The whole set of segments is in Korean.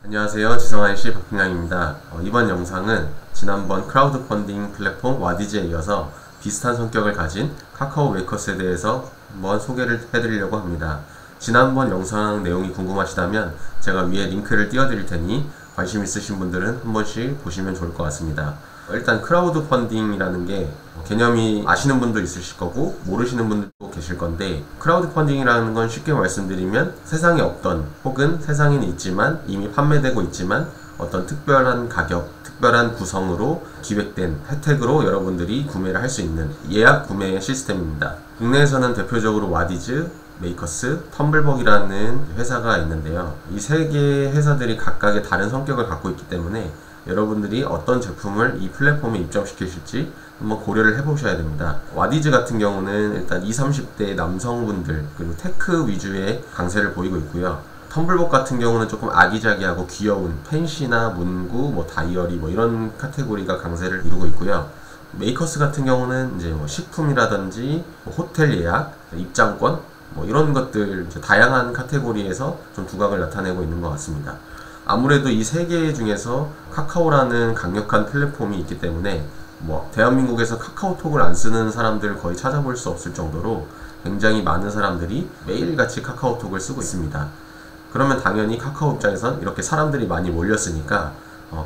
안녕하세요. 지성IC 박빙양입니다. 이번 영상은 지난번 크라우드 펀딩 플랫폼 와디즈에 이어서 비슷한 성격을 가진 카카오 메이커스에 대해서 한번 소개를 해드리려고 합니다. 지난번 영상 내용이 궁금하시다면 제가 위에 링크를 띄워드릴 테니 관심 있으신 분들은 한 번씩 보시면 좋을 것 같습니다. 일단 크라우드 펀딩이라는 게 개념이 아시는 분도 있으실 거고 모르시는 분들도 계실 건데, 크라우드 펀딩이라는 건 쉽게 말씀드리면 세상에 없던, 혹은 세상에는 있지만 이미 판매되고 있지만 어떤 특별한 가격, 특별한 구성으로 기획된 혜택으로 여러분들이 구매를 할 수 있는 예약 구매 시스템입니다. 국내에서는 대표적으로 와디즈, 메이커스, 텀블벅이라는 회사가 있는데요. 이 세 개의 회사들이 각각의 다른 성격을 갖고 있기 때문에 여러분들이 어떤 제품을 이 플랫폼에 입점시키실지 한번 고려를 해보셔야 됩니다. 와디즈 같은 경우는 일단 20, 30대 남성분들 그리고 테크 위주의 강세를 보이고 있고요. 텀블벅 같은 경우는 조금 아기자기하고 귀여운 펜시나 문구, 다이어리 이런 카테고리가 강세를 이루고 있고요. 메이커스 같은 경우는 이제 식품이라든지 호텔 예약, 입장권 이런 것들, 다양한 카테고리에서 좀 두각을 나타내고 있는 것 같습니다. 아무래도 이 세 개 중에서 카카오라는 강력한 플랫폼이 있기 때문에 대한민국에서 카카오톡을 안 쓰는 사람들 거의 찾아볼 수 없을 정도로 굉장히 많은 사람들이 매일같이 카카오톡을 쓰고 있습니다. 그러면 당연히 카카오 입장에선 이렇게 사람들이 많이 몰렸으니까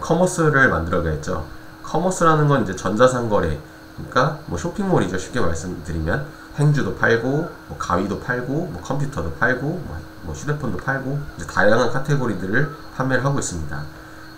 커머스를 만들어야겠죠. 커머스라는 건 이제 전자상거래, 그러니까 쇼핑몰이죠. 쉽게 말씀드리면 행주도 팔고 가위도 팔고 컴퓨터도 팔고 휴대폰도 팔고 이제 다양한 카테고리들을 판매를 하고 있습니다.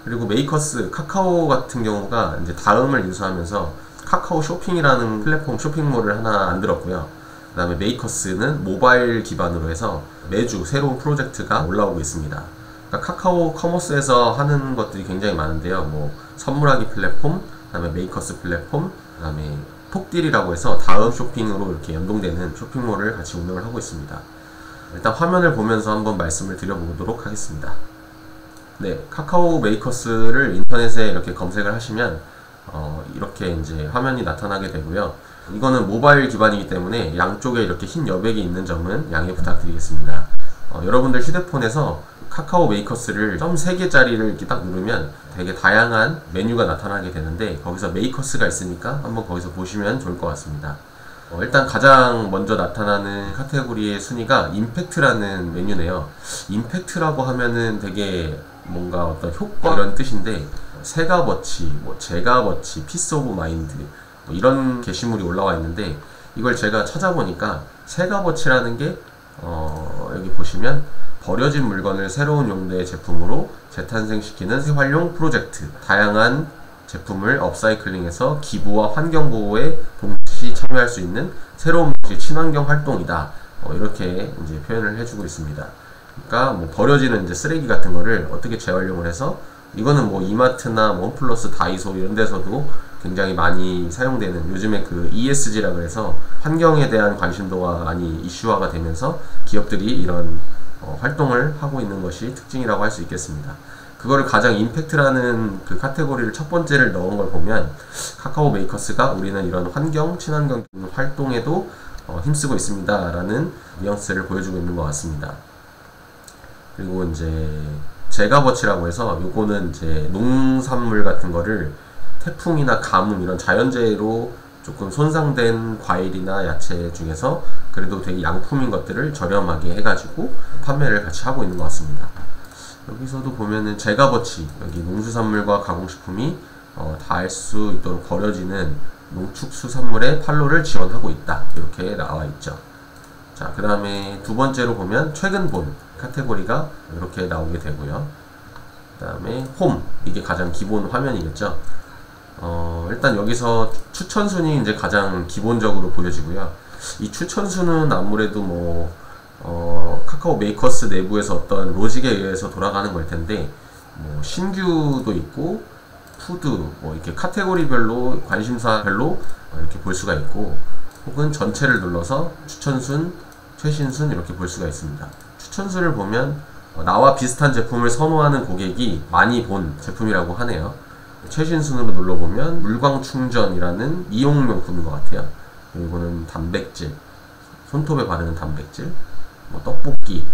그리고 메이커스, 카카오 같은 경우가 이제 다음을 인수하면서 카카오 쇼핑이라는 플랫폼 쇼핑몰을 하나 만들었고요. 그 다음에 메이커스는 모바일 기반으로 해서 매주 새로운 프로젝트가 올라오고 있습니다. 그러니까 카카오 커머스에서 하는 것들이 굉장히 많은데요. 선물하기 플랫폼, 그 다음에 메이커스 플랫폼, 그 다음에 톡딜이라고 해서 다음 쇼핑으로 이렇게 연동되는 쇼핑몰을 같이 운영을 하고 있습니다. 일단 화면을 보면서 한번 말씀을 드려보도록 하겠습니다. 네, 카카오 메이커스를 인터넷에 이렇게 검색을 하시면 이렇게 이제 화면이 나타나게 되고요. 이거는 모바일 기반이기 때문에 양쪽에 이렇게 흰 여백이 있는 점은 양해 부탁드리겠습니다. 여러분들 휴대폰에서 카카오 메이커스를 점 3개짜리를 이렇게 딱 누르면 되게 다양한 메뉴가 나타나게 되는데, 거기서 메이커스가 있으니까 한번 거기서 보시면 좋을 것 같습니다. 일단 가장 먼저 나타나는 카테고리의 순위가 임팩트라는 메뉴네요. 임팩트라고 하면은 되게 뭔가 어떤 효과 이런 뜻인데, 세가버치, 제가버치, 피스 오브 마인드 이런 게시물이 올라와 있는데, 이걸 제가 찾아보니까 세가버치라는 게 여기 보시면 버려진 물건을 새로운 용도의 제품으로 재탄생시키는 재활용 프로젝트, 다양한 제품을 업사이클링해서 기부와 환경보호에 동시에 참여할 수 있는 새로운 방식의 친환경 활동이다. 이렇게 이제 표현을 해주고 있습니다. 그러니까 버려지는 이제 쓰레기 같은 거를 어떻게 재활용을 해서, 이거는 이마트나 원플러스, 다이소 이런 데서도 굉장히 많이 사용되는, 요즘에 그 ESG라고 해서 환경에 대한 관심도가 많이 이슈화가 되면서 기업들이 이런 활동을 하고 있는 것이 특징이라고 할 수 있겠습니다. 그거를 가장 임팩트라는 그 카테고리를 첫 번째를 넣은 걸 보면 카카오 메이커스가 우리는 이런 환경, 친환경 활동에도 힘쓰고 있습니다 라는 뉘앙스를 보여주고 있는 것 같습니다. 그리고 이제 제가버치라고 해서, 요거는 이제 농산물 같은 거를 태풍이나 가뭄 이런 자연재해로 조금 손상된 과일이나 야채 중에서 그래도 되게 양품인 것들을 저렴하게 해가지고 판매를 같이 하고 있는 것 같습니다. 여기서도 보면은 제가버치, 여기 농수산물과 가공식품이 닿을 수 있도록 버려지는 농축수산물의 판로를 지원하고 있다, 이렇게 나와 있죠. 자, 그 다음에 두 번째로 보면 최근 본 카테고리가 이렇게 나오게 되고요. 그 다음에 홈, 이게 가장 기본 화면이겠죠. 일단 여기서 추천순이 이제 가장 기본적으로 보여지고요. 이 추천순은 아무래도 카카오 메이커스 내부에서 어떤 로직에 의해서 돌아가는 걸 텐데, 신규도 있고 푸드 이렇게 카테고리별로, 관심사별로 이렇게 볼 수가 있고, 혹은 전체를 눌러서 추천순, 최신순 이렇게 볼 수가 있습니다. 추천순을 보면 나와 비슷한 제품을 선호하는 고객이 많이 본 제품이라고 하네요. 최신순으로 눌러보면 물광충전이라는 미용명품인 것 같아요. 이거는 단백질, 손톱에 바르는 단백질, 떡볶이,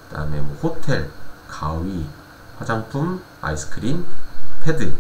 그 다음에 호텔, 가위, 화장품, 아이스크림, 패드,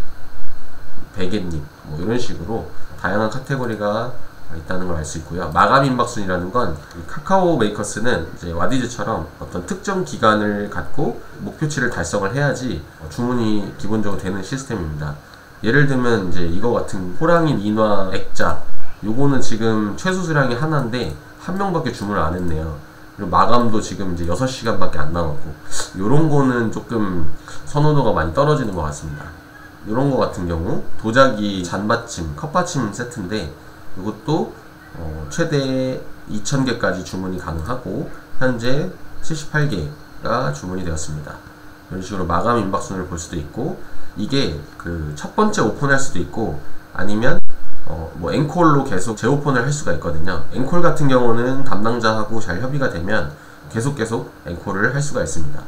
베갯잎 뭐 이런 식으로 다양한 카테고리가 있다는 걸 알 수 있고요. 마감 임박순이라는 건 카카오 메이커스는 이제 와디즈처럼 어떤 특정 기간을 갖고 목표치를 달성을 해야지 주문이 기본적으로 되는 시스템입니다. 예를 들면 이제 이거 같은 호랑이 인화 액자, 요거는 지금 최소 수량이 하나인데 한 명밖에 주문을 안 했네요. 그리고 마감도 지금 이제 6시간밖에 안 남았고, 요런 거는 조금 선호도가 많이 떨어지는 것 같습니다. 요런 거 같은 경우 도자기 잔받침, 컵받침 세트인데 이것도 최대 2000개까지 주문이 가능하고 현재 78개가 주문이 되었습니다. 이런 식으로 마감 임박순을 볼 수도 있고, 이게 그 첫 번째 오픈할 수도 있고 아니면 뭐 앵콜로 계속 재오픈을 할 수가 있거든요. 앵콜 같은 경우는 담당자하고 잘 협의가 되면 계속 앵콜을 할 수가 있습니다.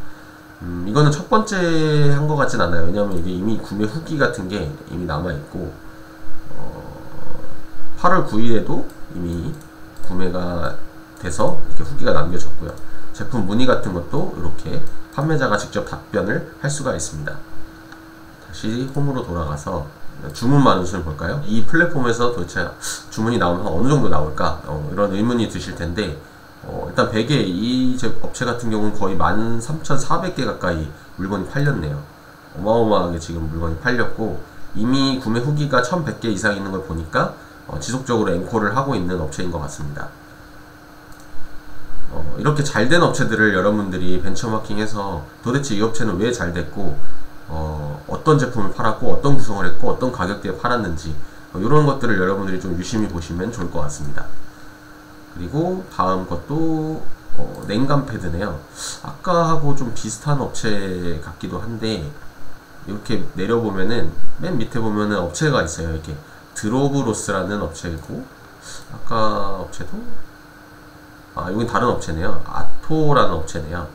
이거는 첫 번째 한 것 같진 않아요. 왜냐면 이게 이미 구매 후기 같은 게 이미 남아있고 8월 9일에도 이미 구매가 돼서 이렇게 후기가 남겨졌고요. 제품 문의 같은 것도 이렇게 판매자가 직접 답변을 할 수가 있습니다. 다시 홈으로 돌아가서 주문 많은수를 볼까요? 이 플랫폼에서 도대체 주문이 나오면 어느 정도 나올까? 이런 의문이 드실 텐데 일단 베개, 이 업체 같은 경우는 거의 13,400개 가까이 물건이 팔렸네요. 어마어마하게 지금 물건이 팔렸고, 이미 구매 후기가 1,100개 이상 있는 걸 보니까 지속적으로 앵콜을 하고 있는 업체인 것 같습니다. 이렇게 잘된 업체들을 여러분들이 벤처마킹해서 도대체 이 업체는 왜 잘 됐고 어떤 제품을 팔았고 어떤 구성을 했고 어떤 가격대에 팔았는지 이런 것들을 여러분들이 좀 유심히 보시면 좋을 것 같습니다. 그리고 다음 것도 냉감 패드네요. 아까하고 좀 비슷한 업체 같기도 한데, 이렇게 내려보면은 맨 밑에 보면은 업체가 있어요. 이렇게 드로브로스라는 업체이고, 아까 업체도 여긴 다른 업체네요. 아토라는 업체네요.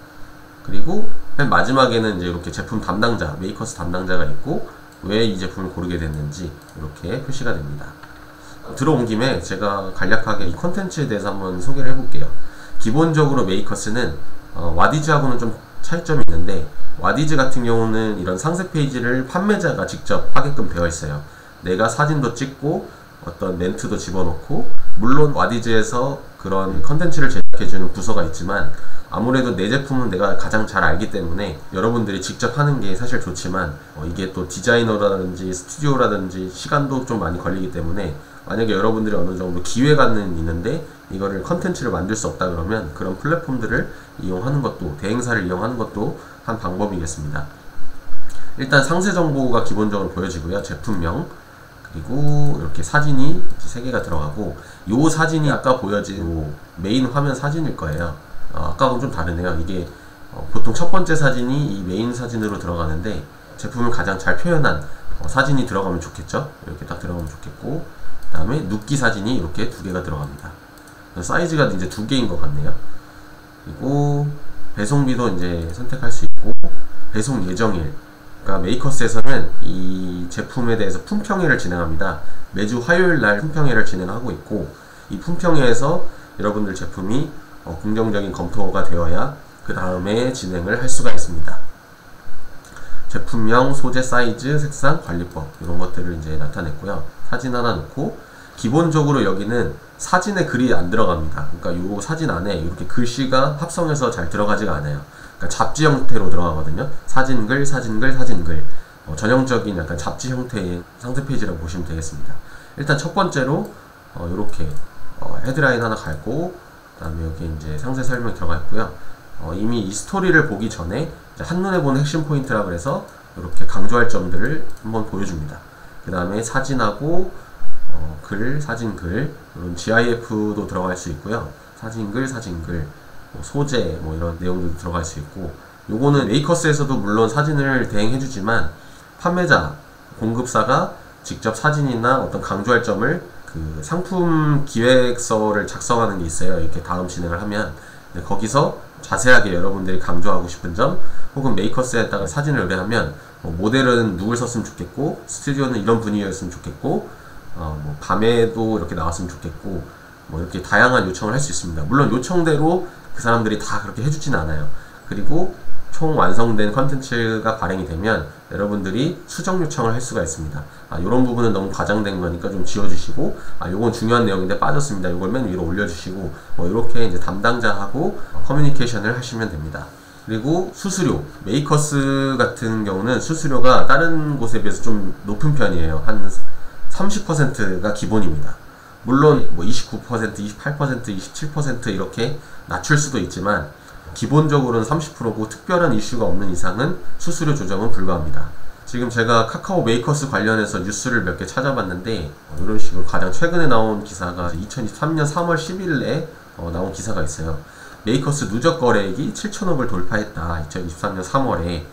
그리고 맨 마지막에는 이제 이렇게 제품 담당자, 메이커스 담당자가 있고 왜 이 제품을 고르게 됐는지 이렇게 표시가 됩니다. 들어온 김에 제가 간략하게 이 컨텐츠에 대해서 한번 소개를 해볼게요. 기본적으로 메이커스는 와디즈하고는 좀 차이점이 있는데, 와디즈 같은 경우는 이런 상세 페이지를 판매자가 직접 하게끔 되어 있어요. 내가 사진도 찍고 어떤 멘트도 집어넣고, 물론 와디즈에서 그런 컨텐츠를 제작해주는 부서가 있지만 아무래도 내 제품은 내가 가장 잘 알기 때문에 여러분들이 직접 하는 게 사실 좋지만 이게 또 디자이너라든지 스튜디오라든지 시간도 좀 많이 걸리기 때문에, 만약에 여러분들이 어느 정도 기회가는 있는데 이거를 컨텐츠를 만들 수 없다 그러면 그런 플랫폼들을 이용하는 것도, 대행사를 이용하는 것도 한 방법이겠습니다. 일단 상세 정보가 기본적으로 보여지고요. 제품명, 그리고 이렇게 사진이 3개가 들어가고, 이 사진이 아까 보여진 메인 화면 사진일 거예요. 아까하고는 좀 다르네요. 이게 보통 첫 번째 사진이 이 메인 사진으로 들어가는데, 제품을 가장 잘 표현한 사진이 들어가면 좋겠죠. 이렇게 딱 들어가면 좋겠고, 그 다음에 눕기 사진이 이렇게 2개가 들어갑니다. 사이즈가 이제 2개인 것 같네요. 그리고 배송비도 이제 선택할 수 있고, 배송 예정일, 그러니까 메이커스에서는 이 제품에 대해서 품평회를 진행합니다. 매주 화요일날 품평회를 진행하고 있고, 이 품평회에서 여러분들 제품이 긍정적인 검토가 되어야 그 다음에 진행을 할 수가 있습니다. 제품명, 소재, 사이즈, 색상, 관리법 이런 것들을 이제 나타냈고요. 사진 하나 넣고, 기본적으로 여기는 사진에 글이 안 들어갑니다. 그러니까 이 사진 안에 이렇게 글씨가 합성해서 잘 들어가지가 않아요. 그러니까 잡지 형태로 들어가거든요. 사진글, 사진글, 사진글. 전형적인 약간 잡지 형태의 상세 페이지라고 보시면 되겠습니다. 일단 첫 번째로 이렇게 헤드라인 하나 갈고, 그 다음에 여기 이제 상세 설명 들어가 있고요. 이미 이 스토리를 보기 전에 한눈에 보는 핵심 포인트라고 해서 이렇게 강조할 점들을 한번 보여줍니다. 그 다음에 사진하고 글, 사진글, 이런 GIF도 들어갈 수 있고요. 사진글, 사진글, 소재 이런 내용들도 들어갈 수 있고, 요거는 메이커스에서도 물론 사진을 대행해주지만 판매자, 공급사가 직접 사진이나 어떤 강조할 점을 그 상품 기획서를 작성하는 게 있어요. 이렇게 다음 진행을 하면 거기서 자세하게 여러분들이 강조하고 싶은 점, 혹은 메이커스에다가 사진을 의뢰하면 모델은 누굴 썼으면 좋겠고, 스튜디오는 이런 분위기였으면 좋겠고, 밤에도 이렇게 나왔으면 좋겠고, 이렇게 다양한 요청을 할 수 있습니다. 물론 요청대로 그 사람들이 다 그렇게 해주진 않아요. 그리고 총 완성된 컨텐츠가 발행이 되면 여러분들이 수정 요청을 할 수가 있습니다. 이런 부분은 너무 과장된 거니까 좀 지워주시고, 요건 중요한 내용인데 빠졌습니다. 이걸 맨 위로 올려주시고, 이렇게 이제 담당자하고 커뮤니케이션을 하시면 됩니다. 그리고 수수료, 메이커스 같은 경우는 수수료가 다른 곳에 비해서 좀 높은 편이에요. 한 30%가 기본입니다. 물론 뭐 29%, 28%, 27% 이렇게 낮출 수도 있지만 기본적으로는 30%고 특별한 이슈가 없는 이상은 수수료 조정은 불가합니다. 지금 제가 카카오 메이커스 관련해서 뉴스를 몇 개 찾아봤는데 이런 식으로 가장 최근에 나온 기사가 2023년 3월 10일에 나온 기사가 있어요. 메이커스 누적 거래액이 7천억을 돌파했다. 2023년 3월에.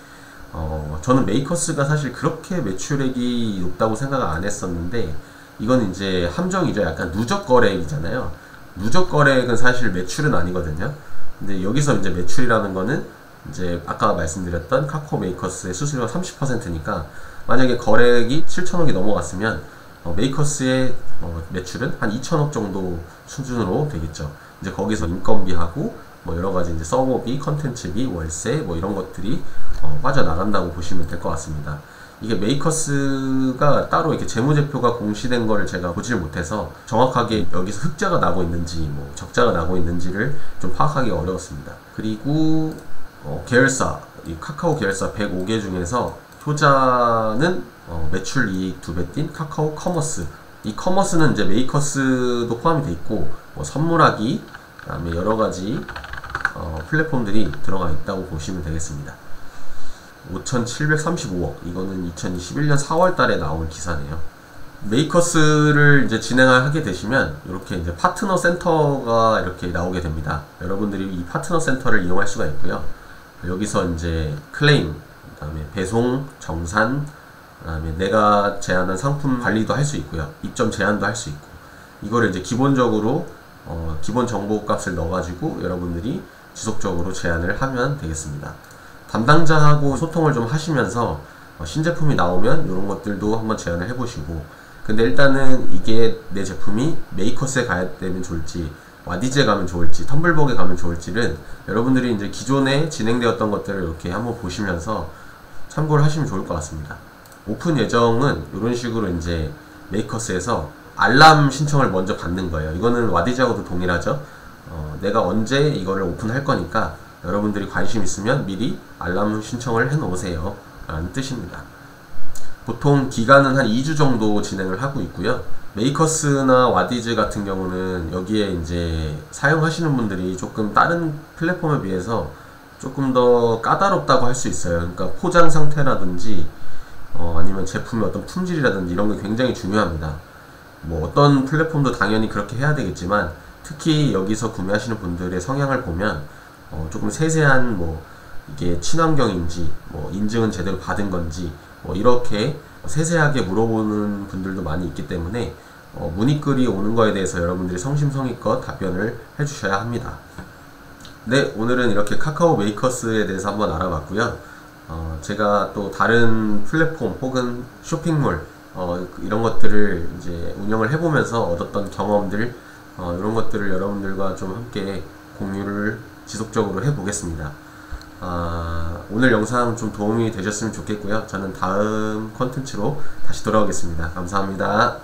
저는 메이커스가 사실 그렇게 매출액이 높다고 생각을 안 했었는데 이건 이제 함정이죠. 약간 누적 거래액이잖아요. 누적 거래액은 사실 매출은 아니거든요. 근데 여기서 이제 매출이라는 거는 이제 아까 말씀드렸던 카카오 메이커스의 수수료가 30%니까 만약에 거래액이 7천억이 넘어갔으면 메이커스의 매출은 한 2천억 정도 수준으로 되겠죠. 이제 거기서 인건비하고 뭐 여러가지 이제 서버비, 컨텐츠비, 월세 뭐 이런 것들이 빠져나간다고 보시면 될 것 같습니다. 이게 메이커스가 따로 이렇게 재무제표가 공시된 거를 제가 보질 못해서 정확하게 여기서 흑자가 나고 있는지 뭐 적자가 나고 있는지를 좀 파악하기 어려웠습니다. 그리고 계열사, 이 카카오 계열사 105개 중에서 효자는 매출 이익 2배 뛴 카카오 커머스. 이 커머스는 이제 메이커스도 포함이 돼 있고 뭐 선물하기, 그다음에 여러 가지 플랫폼들이 들어가 있다고 보시면 되겠습니다. 5,735억. 이거는 2021년 4월 달에 나온 기사네요. 메이커스를 이제 진행하게 되시면 이렇게 이제 파트너 센터가 이렇게 나오게 됩니다. 여러분들이 이 파트너 센터를 이용할 수가 있고요. 여기서 이제 클레임, 그다음에 배송, 정산, 그다음에 내가 제안한 상품 관리도 할 수 있고요. 입점 제한도 할 수 있고. 이거를 이제 기본적으로 기본 정보 값을 넣어가지고 여러분들이 지속적으로 제안을 하면 되겠습니다. 담당자하고 소통을 좀 하시면서 신제품이 나오면 이런 것들도 한번 제안을 해보시고, 근데 일단은 이게 내 제품이 메이커스에 가야 되면 좋을지, 와디즈에 가면 좋을지, 텀블벅에 가면 좋을지는 여러분들이 이제 기존에 진행되었던 것들을 이렇게 한번 보시면서 참고를 하시면 좋을 것 같습니다. 오픈 예정은 이런 식으로 이제 메이커스에서 알람 신청을 먼저 받는 거예요. 이거는 와디즈하고도 동일하죠. 내가 언제 이거를 오픈할 거니까 여러분들이 관심 있으면 미리 알람 신청을 해 놓으세요 라는 뜻입니다. 보통 기간은 한 2주 정도 진행을 하고 있고요. 메이커스나 와디즈 같은 경우는 여기에 이제 사용하시는 분들이 조금 다른 플랫폼에 비해서 조금 더 까다롭다고 할 수 있어요. 그러니까 포장 상태라든지 아니면 제품의 어떤 품질이라든지 이런 게 굉장히 중요합니다. 뭐 어떤 플랫폼도 당연히 그렇게 해야 되겠지만 특히 여기서 구매하시는 분들의 성향을 보면 조금 세세한 뭐 이게 친환경인지 뭐 인증은 제대로 받은 건지 뭐 이렇게 세세하게 물어보는 분들도 많이 있기 때문에 문의글이 오는 거에 대해서 여러분들이 성심성의껏 답변을 해주셔야 합니다. 네, 오늘은 이렇게 카카오 메이커스에 대해서 한번 알아봤고요. 제가 또 다른 플랫폼 혹은 쇼핑몰 이런 것들을 이제 운영을 해보면서 얻었던 경험들 이런 것들을 여러분들과 좀 함께 공유를 지속적으로 해보겠습니다. 오늘 영상 좀 도움이 되셨으면 좋겠고요. 저는 다음 컨텐츠로 다시 돌아오겠습니다. 감사합니다.